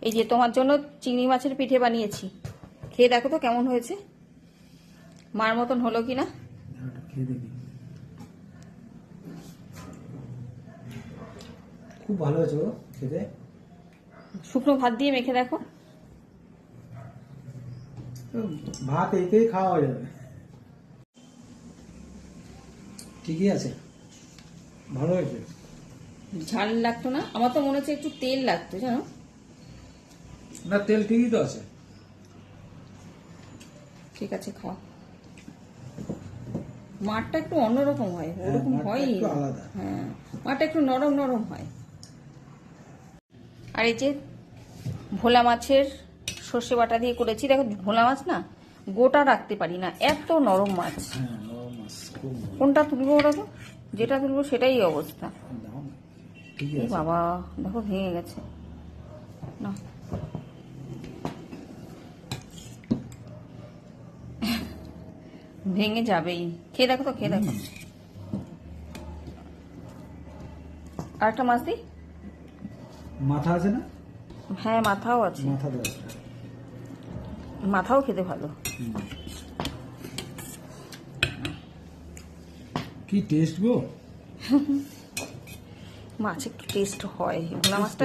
এই যে তোমার জন্য চিংড়ি মাছের পিঠে বানিয়েছি, খেয়ে দেখো তো কেমন হয়েছে, মার মতন হলো কিনা। খেয়ে দেখি। খুব ভালো হয়েছে গো খেতে। শুকনো ভাত দিয়ে মেখে দেখো। ভাত এইতেই খাওয়া হয়ে যাবে। ঠিকই আছে, ভালো হয়েছে। ঝাল লাগতো না, আমার তো মনে হচ্ছে একটু তেল লাগতো জানো। না তেল ঠিকই তো আছে। ঠিক আছে খাও। মাঠটা একটু অন্যরকম হয়, ওরকম মাঠটা হয়। একটু আলাদা। হ্যাঁ, মাঠটা একটু নরম নরম হয়। আর এই যে ভোলা মাছের সর্ষে বাটা দিয়ে করেছি, দেখো ভোলা মাছ না গোটা রাখতে পারি না, এত নরম মাছ। হ্যাঁ নরম মাছ খুব ভালো। কোনটা তুলবো দেখো, যেটা তুলবো সেটাই অবস্থা। দাও না, ঠিকই এই আছে। বাবা দেখো ভেঙে গেছে না। ভেঙে যাবেই, খেয়ে দেখো তো, খেয়ে দেখো। আর একটা মাছ দিই। মাথা আছে না? হ্যাঁ মাথাও আছে, মাথা দেওয়া। মাথাও খেতে ভালো। কি টেস্ট গো। মাছ একটু টেস্ট হয়, ভোলা মাছটা